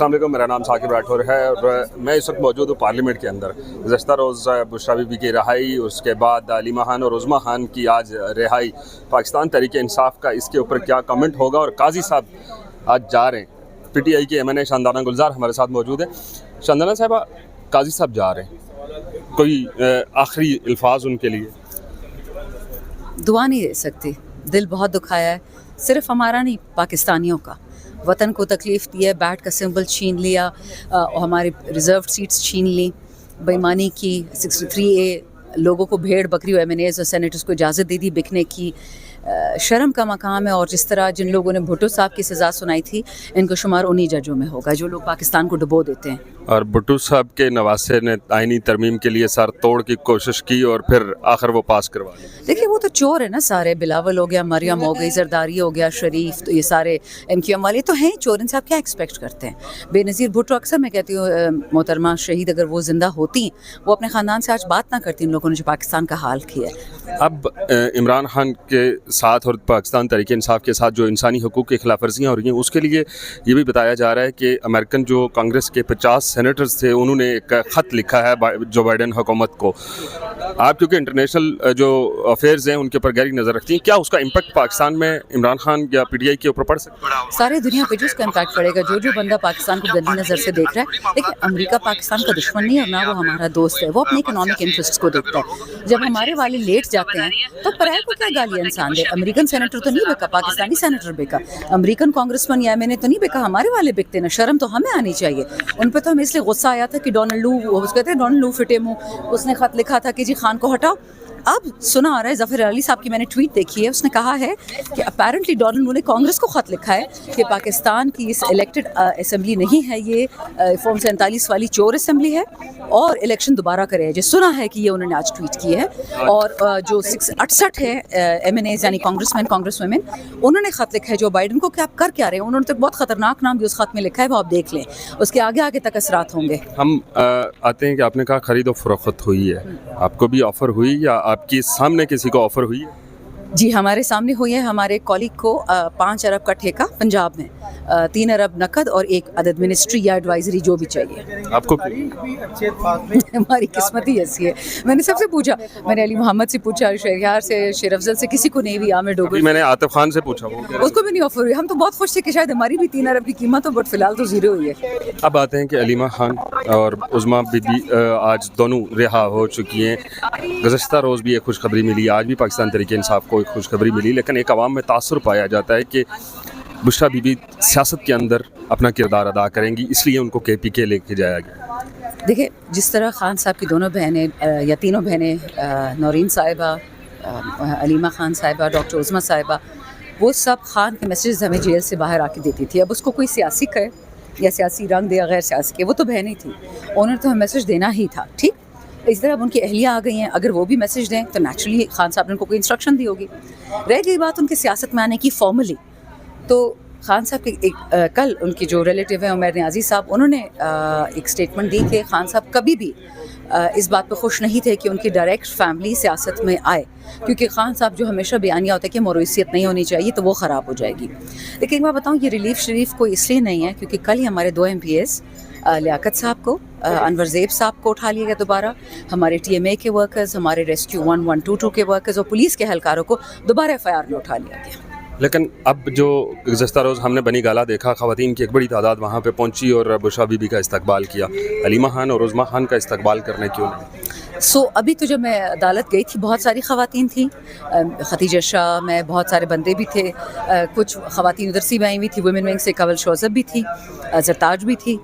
السلام علیکم، میرا نام ثاقب راٹھور ہے اور میں اس وقت موجود ہوں پارلیمنٹ کے اندر۔ گزشتہ روز بشریٰ بی بی کی رہائی، اس کے بعد علیمہ خان اور عظمیٰ خان کی آج رہائی، پاکستان تحریک انصاف کا اس کے اوپر کیا کمنٹ ہوگا؟ اور قاضی صاحب آج جا رہے ہیں، پی ٹی آئی کے ایم این اے شاندانہ گلزار ہمارے ساتھ موجود ہیں۔ شاندانہ صاحبہ، قاضی صاحب جا رہے ہیں، کوئی آخری الفاظ ان کے لیے؟ دعا نہیں دے سکتی، دل بہت دکھایا ہے، صرف ہمارا نہیں، پاکستانیوں کا۔ وطن کو تکلیف دی ہے، بیٹ کا سمبل چھین لیا، ہمارے ریزرو سیٹس چھین لی، بےمانی کی، 63A لوگوں کو بھیڑ بکری ایم این ایز اور سینیٹرز کو اجازت دے دی بکنے کی۔ شرم کا مقام ہے، اور جس طرح جن لوگوں نے بھٹو صاحب کی سزا سنائی تھی، ان کو شمار انہی ججوں میں ہوگا جو لوگ پاکستان کو ڈبو دیتے ہیں۔ اور بھٹو صاحب کے نواسے نے آئینی ترمیم کے لیے سر توڑ کی کوشش کی اور پھر آخر وہ پاس کروا لی۔ دیکھیے، وہ تو چور ہے نا سارے، بلاول ہو گیا، مریم ہو گئی، زرداری ہو گیا، شریف، تو یہ سارے ایم کیو ایم والے تو ہیں چور۔ ان سے آپ کیا ایکسپیکٹ کرتے ہیں؟ بے نظیر بھٹو، اکثر میں کہتی ہوں محترمہ شہید اگر وہ زندہ ہوتی، وہ اپنے خاندان سے آج بات نہ کرتی ان لوگوں نے جو پاکستان کا حال کیا ہے۔ اب عمران خان کے ساتھ اور پاکستان تحریک انصاف کے ساتھ جو انسانی حقوق کی خلاف ورزیاں ہو رہی ہیں، اس کے لیے یہ بھی بتایا جا رہا ہے کہ امریکن جو کانگریس کے 50 سینیٹرز تھے، انہوں نے ایک خط لکھا ہے جو بائیڈن حکومت کو۔ آپ کیونکہ انٹرنیشنل جو افیئرز ہیں ان کے اوپر گہری نظر رکھتی ہیں، کیا اس کا امپیکٹ پاکستان میں عمران خان یا پی ٹی آئی کے اوپر پڑ سکتا ہے؟ سارے دنیا پہ جو اس کا امپیکٹ پڑے گا، جو بندہ پاکستان کو گندی نظر سے دیکھ رہا ہے۔ دیکھیں، امریکہ پاکستان کا دشمن نہیں ہے اور نہ وہ ہمارا دوست ہے، وہ اپنے اکنامک انٹرسٹ کو دیکھتا ہے۔ جب ہمارے والے لیٹ جاتے ہیں تو پرائے کو کیا گالیاں انسان دے؟ امریکن سینیٹر تو نہیں بکا، پاکستانی سینیٹر بکا، امریکن کانگریس مین یا ایم این اے تو نہیں بکا، ہمارے والے بکتے نا۔ شرم تو ہمیں آنی چاہیے۔ ان پہ تو ہمیں اس لیے غصہ آیا تھا کہ ڈونلڈ لو، وہ کہتے ہیں ڈونلڈ لو فٹے منہ، اس نے خط لکھا تھا کہ جی خان کو ہٹاؤ۔ اب سنا آ رہا ہے، ظفر علی صاحب کی میں نے ٹویٹ دیکھی ہے، اس نے کہا ہے کہ اپیرنٹلی ڈونلڈ لو نے کانگریس کو خط لکھا ہے کہ پاکستان کی اس الیکٹڈ اسمبلی نہیں ہے، یہ فارم 47 والی چور اسمبلی ہے اور الیکشن دوبارہ کرے۔ جو سنا ہے کہ یہ انہوں نے آج ٹویٹ کی ہے۔ اور جو 68 ہے ایم این ایز یعنی کانگریس مین کانگریس ویمن، انہوں نے خط لکھا ہے جو بائیڈن کو کہ آپ کر کیا رہے ہیں۔ انہوں نے تو بہت خطرناک نام بھی اس خط میں لکھا ہے، وہ آپ دیکھ لیں، اس کے آگے آگے تک اثرات ہوں گے۔ ہم آتے ہیں کہ آپ نے کہا خرید و فروخت ہوئی ہے، آپ کو بھی آفر ہوئی یا آپ کی سامنے کسی کو آفر ہوئی ہے؟ جی، ہمارے سامنے ہوئی ہے۔ ہمارے کالیگ کو 5 ارب کا ٹھیکہ پنجاب میں، 3 ارب نقد اور 1 عدد منسٹری یا ایڈوائزری جو بھی چاہیے۔ آپ کو ہماری قسمت ہی ایسی ہے۔ میں نے سب سے پوچھا، میں نے علی محمد سے پوچھا، شہریار سے، شیر افضل سے، کسی کو نہیں بھی۔ عامر ڈوگر، میں نے عاطف خان سے پوچھا، اس کو بھی نہیں آفر ہوئی۔ ہم تو بہت خوش تھے کہ شاید ہماری بھی 3 ارب کی قیمت ہو، بٹ فی الحال تو 0 ہوئی ہے۔ اب آتے ہیں کہ علیمہ خان اور عظمیٰ بی بی آج دونوں رہا ہو چکی ہیں۔ گزشتہ روز بھی ایک خوشخبری ملی، آج بھی پاکستان تحریک انصاف کو ایک خوشخبری ملی، لیکن ایک عوام میں تاثر پایا جاتا ہے کہ بشریٰ بی بی سیاست کے اندر اپنا کردار ادا کریں گی، اس لیے ان کو کے پی کے لے کے جایا گیا۔ دیکھیں، جس طرح خان صاحب کی دونوں بہنیں یا تینوں بہنیں، نورین صاحبہ، علیمہ خان صاحبہ، ڈاکٹر عظمیٰ صاحبہ، وہ سب خان کے میسیجز ہمیں جیل سے باہر آ کے دیتی تھی۔ اب اس کو کوئی سیاسی کہے یا سیاسی رنگ دے یا غیر سیاسی کے، وہ تو بہنیں تھیں، انہوں نے تو ہمیں میسیج دینا ہی تھا، ٹھیک۔ اس طرح اب ان کی اہلیہ آ گئی ہیں، اگر وہ بھی میسیج دیں تو نیچرلی خان صاحب نے ان کو کوئی انسٹرکشن دی ہوگی۔ رہ گئی بات ان کی سیاست میں آنے کی فارملی، تو خان صاحب کے کل ان کی جو ریلیٹیو ہیں عمیر نیازی صاحب، انہوں نے ایک سٹیٹمنٹ دی کہ خان صاحب کبھی بھی اس بات پہ خوش نہیں تھے کہ ان کی ڈائریکٹ فیملی سیاست میں آئے، کیونکہ خان صاحب جو ہمیشہ بیانیہ ہوتا ہے کہ موروثیت نہیں ہونی چاہیے تو وہ خراب ہو جائے گی۔ لیکن ایک بات بتاؤں، یہ ریلیف شریف کوئی اس لیے نہیں ہے کیونکہ کل ہی ہمارے 2 MPs لیاقت صاحب کو، انور زیب صاحب کو اٹھا لیا گیا دوبارہ، ہمارے ٹی ایم اے کے ورکرز، ہمارے ریسکیو 1122 کے ورکرز اور پولیس کے اہلکاروں کو دوبارہ FIR میں اٹھا لیا گیا۔ لیکن اب جو گزشتہ روز ہم نے بنی گالا دیکھا، خواتین کی ایک بڑی تعداد وہاں پہ پہنچی اور بشریٰ بی بی کا استقبال کیا، علیمہ خان اور عظمیٰ خان کا استقبال کرنے کیوں نہیں؟ ابھی تو جب میں عدالت گئی تھی بہت ساری خواتین تھیں، ختیجہ شاہ میں، بہت سارے بندے بھی تھے، کچھ خواتین ادھر سے بھی آئی ہوئی تھی، ویمن ونگ سے کول شوزب بھی تھی، زرتاج بھی تھی،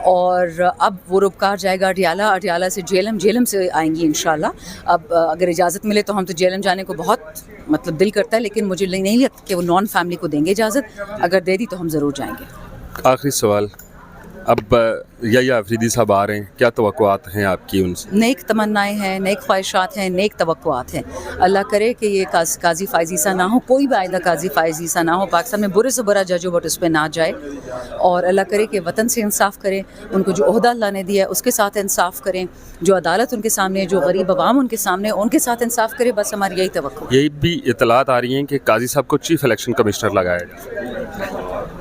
اور اب وہ روپکار جائے گا اڈیالہ سے جیلم سے آئیں گی انشاءاللہ۔ اب اگر اجازت ملے تو ہم تو جیلم جانے کو بہت دل کرتا ہے، لیکن مجھے نہیں لگتا کہ وہ نان فیملی کو دیں گے اجازت، اگر دے دی تو ہم ضرور جائیں گے۔ آخری سوال، اب یا افریدی صاحب آ رہے ہیں، کیا توقعات ہیں آپ کی ان سے؟ نیک تمنائیں ہیں، نیک خواہشات ہیں، نیک توقعات ہیں۔ اللہ کرے کہ یہ قاضی فائز عیسیٰ نہ ہو، کوئی بھی آئندہ قاضی فائز عیسیٰ نہ ہو، پاکستان میں برے سے برا جج ہو بٹ اس پہ نہ جائے، اور اللہ کرے کہ وطن سے انصاف کریں، ان کو جو عہدہ اللہ نے دیا ہے اس کے ساتھ انصاف کریں، جو عدالت ان کے سامنے، جو غریب عوام ان کے سامنے، ان کے ساتھ انصاف کرے، بس ہماری یہی توقع ہے۔ یہی بھی اطلاعات آ رہی ہیں کہ قاضی صاحب کو چیف الیکشن کمشنر لگایا جائے۔